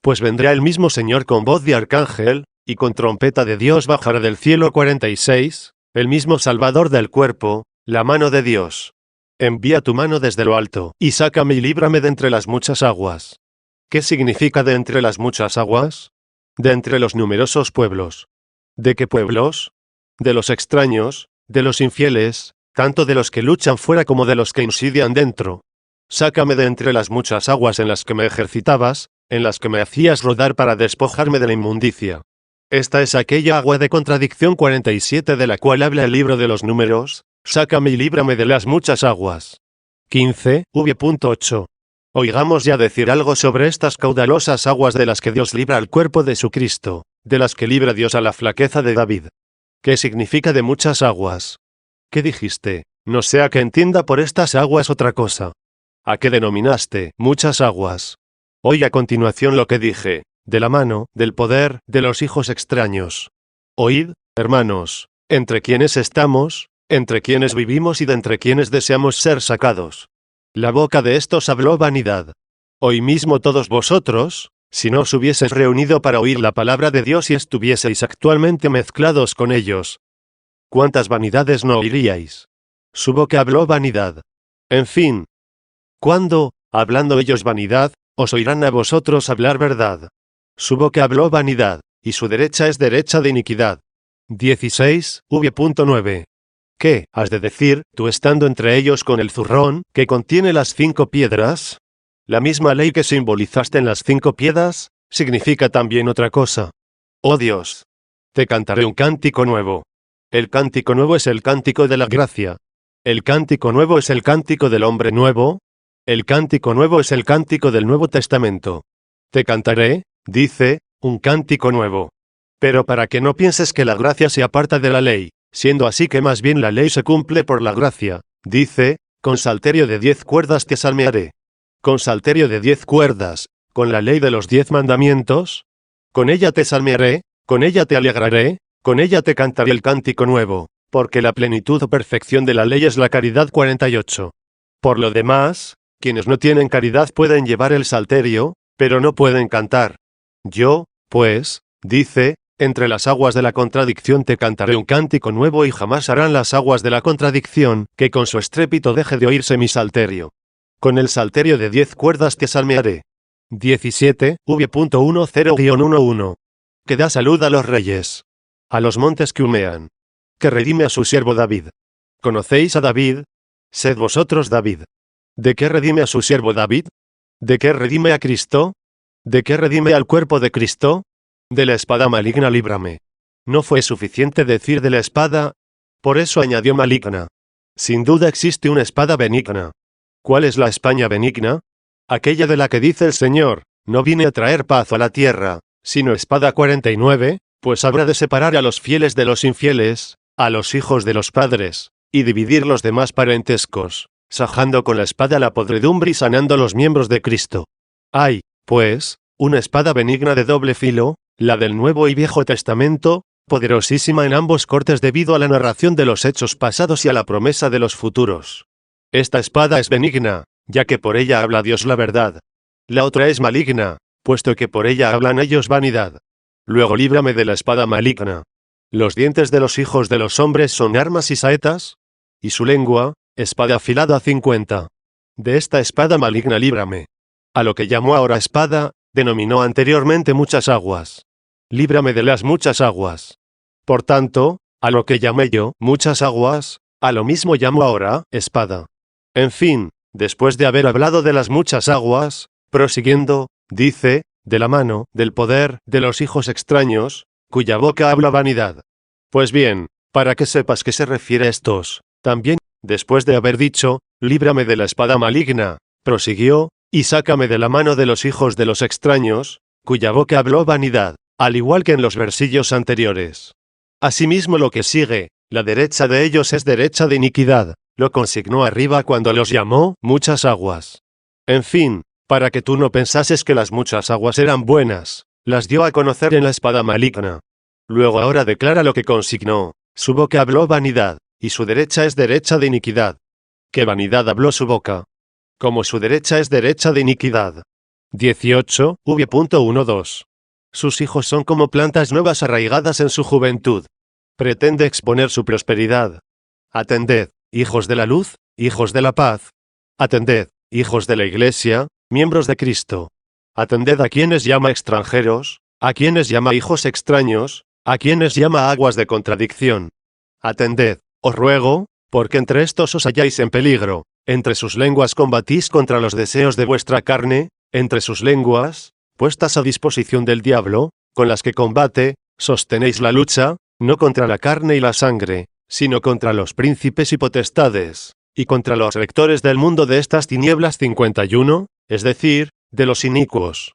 Pues vendrá el mismo Señor con voz de arcángel, y con trompeta de Dios bajará del cielo. 46. El mismo Salvador del cuerpo, la mano de Dios. Envía tu mano desde lo alto, y sácame y líbrame de entre las muchas aguas. ¿Qué significa de entre las muchas aguas? De entre los numerosos pueblos. ¿De qué pueblos? De los extraños, de los infieles, tanto de los que luchan fuera como de los que insidian dentro. sácame de entre las muchas aguas en las que me ejercitabas, en las que me hacías rodar para despojarme de la inmundicia. Esta es aquella agua de contradicción 47 de la cual habla el libro de los Números, sácame y líbrame de las muchas aguas. 15, v.8. Oigamos ya decir algo sobre estas caudalosas aguas de las que Dios libra al cuerpo de su Cristo, de las que libra Dios a la flaqueza de David. ¿Qué significa de muchas aguas? ¿Qué dijiste? No sea que entienda por estas aguas otra cosa. ¿A qué denominaste muchas aguas? Oye a continuación lo que dije, de la mano, del poder, de los hijos extraños. Oíd, hermanos, entre quienes estamos, entre quienes vivimos y de entre quienes deseamos ser sacados. La boca de estos habló vanidad. Hoy mismo todos vosotros, si no os hubieseis reunido para oír la palabra de Dios y estuvieseis actualmente mezclados con ellos, ¿cuántas vanidades no oiríais? Su boca habló vanidad. En fin, ¿cuándo, hablando ellos vanidad, os oirán a vosotros hablar verdad? Su boca habló vanidad, y su derecha es derecha de iniquidad. 16, v.9. ¿Qué has de decir, tú estando entre ellos con el zurrón, que contiene las 5 piedras? La misma ley que simbolizaste en las 5 piedras, significa también otra cosa. Oh Dios, te cantaré un cántico nuevo. El cántico nuevo es el cántico de la gracia. El cántico nuevo es el cántico del hombre nuevo. El cántico nuevo es el cántico del Nuevo Testamento. Te cantaré, dice, un cántico nuevo. Pero para que no pienses que la gracia se aparta de la ley, siendo así que más bien la ley se cumple por la gracia, dice, con salterio de 10 cuerdas te salmearé. Con salterio de 10 cuerdas, con la ley de los 10 mandamientos, con ella te salmearé, con ella te alegraré, con ella te cantaré el cántico nuevo, porque la plenitud o perfección de la ley es la caridad 48. Por lo demás, quienes no tienen caridad pueden llevar el salterio, pero no pueden cantar. Yo, pues, dice, entre las aguas de la contradicción te cantaré un cántico nuevo y jamás harán las aguas de la contradicción que con su estrépito deje de oírse mi salterio. Con el salterio de 10 cuerdas te salmearé. 17, v.10-11. Que da salud a los reyes. A los montes que humean. Que redime a su siervo David. ¿Conocéis a David? Sed vosotros David. ¿De qué redime a su siervo David? ¿De qué redime a Cristo? ¿De qué redime al cuerpo de Cristo? De la espada maligna líbrame. No fue suficiente decir de la espada, por eso añadió maligna. Sin duda existe una espada benigna. ¿Cuál es la España benigna? Aquella de la que dice el Señor, no vine a traer paz a la tierra, sino espada 49, pues habrá de separar a los fieles de los infieles, a los hijos de los padres, y dividir los demás parentescos, sajando con la espada la podredumbre y sanando los miembros de Cristo. Hay, pues, una espada benigna de doble filo, la del Nuevo y Viejo Testamento, poderosísima en ambos cortes debido a la narración de los hechos pasados y a la promesa de los futuros. Esta espada es benigna, ya que por ella habla Dios la verdad. La otra es maligna, puesto que por ella hablan ellos vanidad. Luego líbrame de la espada maligna. Los dientes de los hijos de los hombres son armas y saetas, y su lengua, espada afilada 50. De esta espada maligna líbrame. A lo que llamó ahora espada, denominó anteriormente muchas aguas. Líbrame de las muchas aguas. Por tanto, a lo que llamé yo, muchas aguas, a lo mismo llamo ahora, espada. En fin, después de haber hablado de las muchas aguas, prosiguiendo, dice, de la mano, del poder, de los hijos extraños, cuya boca habla vanidad. Pues bien, para que sepas que se refiere a estos, también, después de haber dicho, líbrame de la espada maligna, prosiguió, y sácame de la mano de los hijos de los extraños, cuya boca habló vanidad, al igual que en los versillos anteriores. Asimismo lo que sigue, la derecha de ellos es derecha de iniquidad, lo consignó arriba cuando los llamó muchas aguas. En fin, para que tú no pensases que las muchas aguas eran buenas, las dio a conocer en la espada maligna. Luego ahora declara lo que consignó, su boca habló vanidad, y su derecha es derecha de iniquidad. ¿Qué vanidad habló su boca? Como su derecha es derecha de iniquidad. 18, v.12. Sus hijos son como plantas nuevas arraigadas en su juventud. Pretende exponer su prosperidad. Atended, hijos de la luz, hijos de la paz. Atended, hijos de la Iglesia, miembros de Cristo. Atended a quienes llama extranjeros, a quienes llama hijos extraños, a quienes llama aguas de contradicción. Atended, os ruego, porque entre estos os halláis en peligro, Entre sus lenguas combatís contra los deseos de vuestra carne, entre sus lenguas, puestas a disposición del diablo, con las que combate, sostenéis la lucha, no contra la carne y la sangre, sino contra los príncipes y potestades, y contra los rectores del mundo de estas tinieblas 51, es decir, de los inicuos.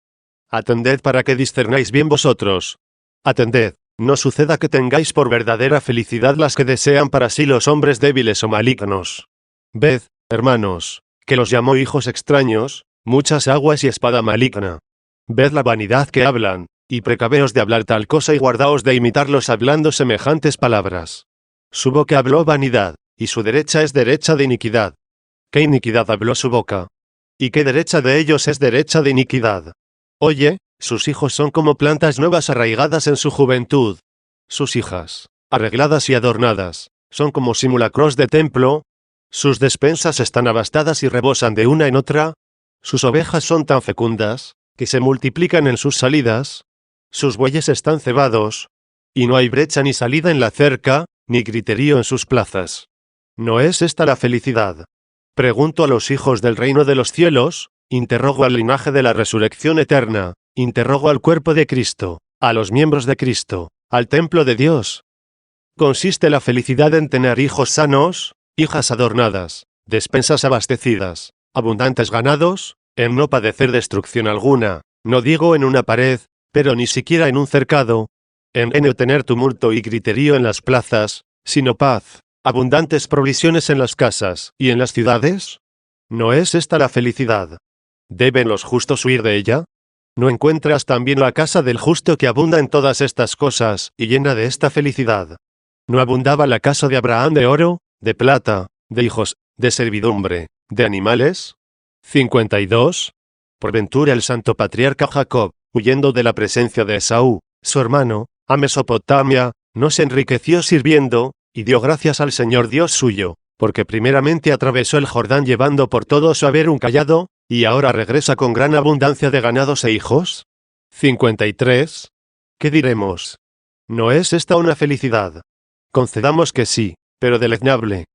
Atended para que discernáis bien vosotros. Atended, no suceda que tengáis por verdadera felicidad las que desean para sí los hombres débiles o malignos. Ved, hermanos, que los llamó hijos extraños, muchas aguas y espada maligna. Ved la vanidad que hablan, y precaveos de hablar tal cosa y guardaos de imitarlos hablando semejantes palabras. Su boca habló vanidad, y su derecha es derecha de iniquidad. ¿Qué iniquidad habló su boca? ¿Y qué derecha de ellos es derecha de iniquidad? Oye, sus hijos son como plantas nuevas arraigadas en su juventud. Sus hijas, arregladas y adornadas, son como simulacros de templo. Sus despensas están abastadas y rebosan de una en otra. Sus ovejas son tan fecundas, que se multiplican en sus salidas. Sus bueyes están cebados, y no hay brecha ni salida en la cerca, ni griterío en sus plazas. ¿No es esta la felicidad? Pregunto a los hijos del reino de los cielos, interrogo al linaje de la resurrección eterna, interrogo al cuerpo de Cristo, a los miembros de Cristo, al templo de Dios. ¿Consiste la felicidad en tener hijos sanos, hijas adornadas, despensas abastecidas, abundantes ganados, en no padecer destrucción alguna, no digo en una pared, pero ni siquiera en un cercado, en no tener tumulto y griterío en las plazas, sino paz, abundantes provisiones en las casas y en las ciudades? ¿No es esta la felicidad? ¿Deben los justos huir de ella? ¿No encuentras también la casa del justo que abunda en todas estas cosas y llena de esta felicidad? ¿No abundaba la casa de Abraham de oro, de plata, de hijos, de servidumbre, de animales? 52. Por ventura el santo patriarca Jacob, huyendo de la presencia de Esaú, su hermano, a Mesopotamia, no se enriqueció sirviendo, y dio gracias al Señor Dios suyo, porque primeramente atravesó el Jordán llevando por todo su haber un cayado, y ahora regresa con gran abundancia de ganados e hijos. 53. ¿Qué diremos? ¿No es esta una felicidad? Concedamos que sí, pero deleznable.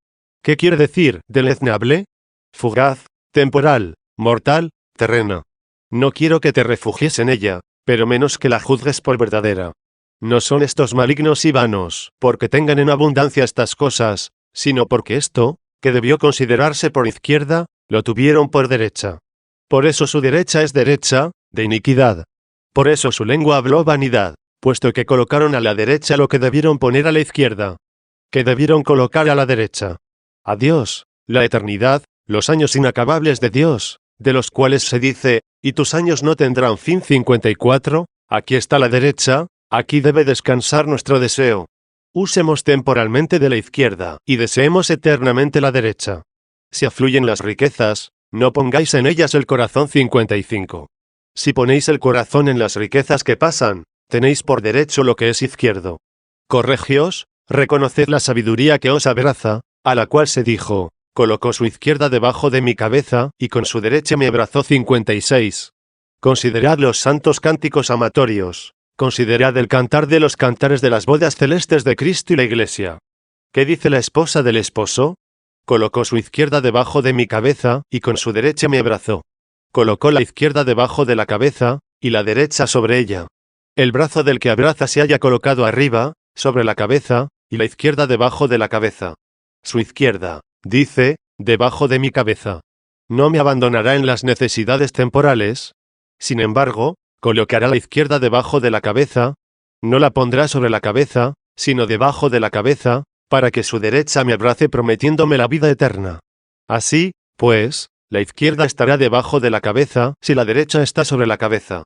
¿Qué quiere decir, deleznable? Fugaz, temporal, mortal, terrena. No quiero que te refugies en ella, pero menos que la juzgues por verdadera. No son estos malignos y vanos, porque tengan en abundancia estas cosas, sino porque esto, que debió considerarse por izquierda, lo tuvieron por derecha. Por eso su derecha es derecha, de iniquidad. Por eso su lengua habló vanidad, puesto que colocaron a la derecha lo que debieron poner a la izquierda. Que debieron colocar a la derecha. A Dios, la eternidad, los años inacabables de Dios, de los cuales se dice, y tus años no tendrán fin. 54, aquí está la derecha, aquí debe descansar nuestro deseo. Usemos temporalmente de la izquierda, y deseemos eternamente la derecha. Si afluyen las riquezas, no pongáis en ellas el corazón. 55. Si ponéis el corazón en las riquezas que pasan, tenéis por derecho lo que es izquierdo. Corregíos, reconoced la sabiduría que os abraza, a la cual se dijo, colocó su izquierda debajo de mi cabeza, y con su derecha me abrazó. 56. Considerad los santos cánticos amatorios, considerad el cantar de los cantares de las bodas celestes de Cristo y la Iglesia. ¿Qué dice la esposa del esposo? Colocó su izquierda debajo de mi cabeza, y con su derecha me abrazó. Colocó la izquierda debajo de la cabeza, y la derecha sobre ella. El brazo del que abraza se haya colocado arriba, sobre la cabeza, y la izquierda debajo de la cabeza. Su izquierda, dice, debajo de mi cabeza. No me abandonará en las necesidades temporales. Sin embargo, colocará la izquierda debajo de la cabeza. No la pondrá sobre la cabeza, sino debajo de la cabeza, para que su derecha me abrace prometiéndome la vida eterna. Así, pues, la izquierda estará debajo de la cabeza, si la derecha está sobre la cabeza.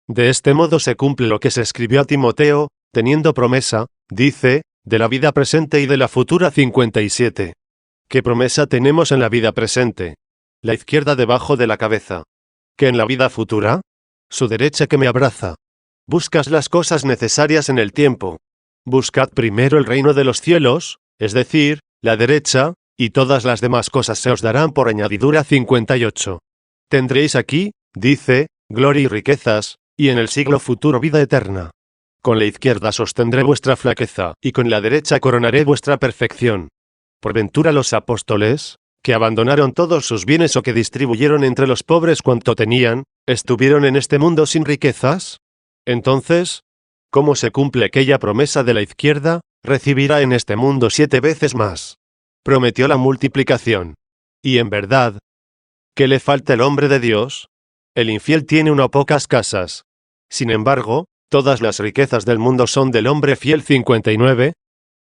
De este modo se cumple lo que se escribió a Timoteo, teniendo promesa, dice, de la vida presente y de la futura. 57. ¿Qué promesa tenemos en la vida presente? La izquierda debajo de la cabeza. ¿Qué en la vida futura? Su derecha que me abraza. Buscas las cosas necesarias en el tiempo. Buscad primero el reino de los cielos, es decir, la derecha, y todas las demás cosas se os darán por añadidura. 58. Tendréis aquí, dice, gloria y riquezas, y en el siglo futuro vida eterna. Con la izquierda sostendré vuestra flaqueza, y con la derecha coronaré vuestra perfección. Por ventura los apóstoles, que abandonaron todos sus bienes o que distribuyeron entre los pobres cuanto tenían, estuvieron en este mundo sin riquezas? Entonces, ¿cómo se cumple aquella promesa de la izquierda? Recibirá en este mundo 7 veces más. Prometió la multiplicación. Y en verdad, ¿qué le falta el hombre de Dios? El infiel tiene una o pocas casas. Sin embargo, todas las riquezas del mundo son del hombre fiel. 59.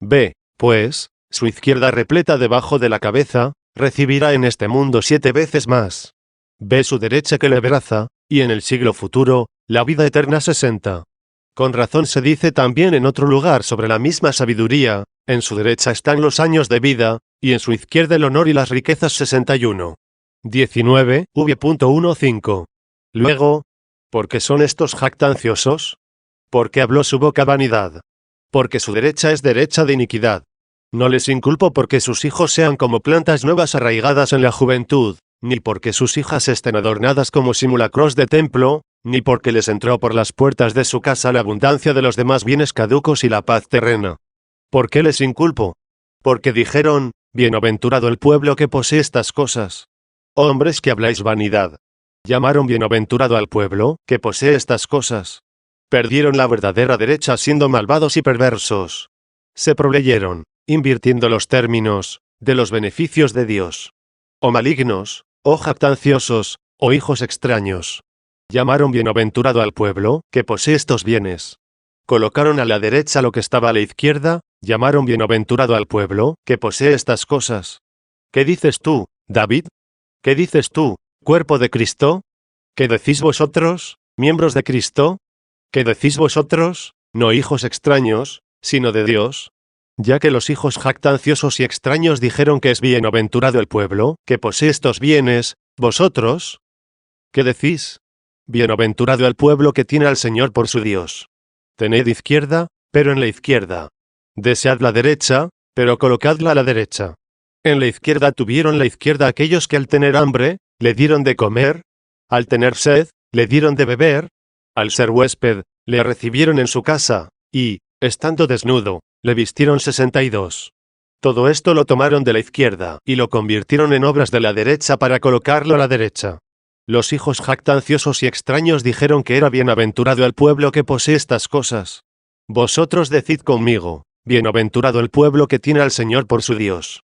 B. Pues, su izquierda repleta debajo de la cabeza, recibirá en este mundo 7 veces más. Ve su derecha que le abraza, y en el siglo futuro, la vida eterna 60. Con razón se dice también en otro lugar sobre la misma sabiduría, en su derecha están los años de vida, y en su izquierda el honor y las riquezas 61. 19. V.15. Luego, ¿por qué son estos jactanciosos? Porque habló su boca vanidad. Porque su derecha es derecha de iniquidad. No les inculpo porque sus hijos sean como plantas nuevas arraigadas en la juventud, ni porque sus hijas estén adornadas como simulacros de templo, ni porque les entró por las puertas de su casa la abundancia de los demás bienes caducos y la paz terrena. ¿Por qué les inculpo? Porque dijeron, bienaventurado el pueblo que posee estas cosas. Hombres que habláis vanidad. Llamaron bienaventurado al pueblo que posee estas cosas. Perdieron la verdadera derecha siendo malvados y perversos. Se proveyeron, invirtiendo los términos, de los beneficios de Dios. O malignos, o jactanciosos, o hijos extraños. Llamaron bienaventurado al pueblo que posee estos bienes. Colocaron a la derecha lo que estaba a la izquierda, llamaron bienaventurado al pueblo que posee estas cosas. ¿Qué dices tú, David? ¿Qué dices tú, cuerpo de Cristo? ¿Qué decís vosotros, miembros de Cristo? ¿Qué decís vosotros, no hijos extraños, sino de Dios? Ya que los hijos jactanciosos y extraños dijeron que es bienaventurado el pueblo que posee estos bienes, ¿vosotros? ¿Qué decís? Bienaventurado el pueblo que tiene al Señor por su Dios. Tened izquierda, pero en la izquierda. Desead la derecha, pero colocadla a la derecha. En la izquierda tuvieron la izquierda aquellos que al tener hambre, le dieron de comer, al tener sed, le dieron de beber, al ser huésped, le recibieron en su casa, y, estando desnudo, le vistieron 62. Todo esto lo tomaron de la izquierda, y lo convirtieron en obras de la derecha para colocarlo a la derecha. Los hijos jactanciosos y extraños dijeron que era bienaventurado el pueblo que posee estas cosas. Vosotros decid conmigo, bienaventurado el pueblo que tiene al Señor por su Dios.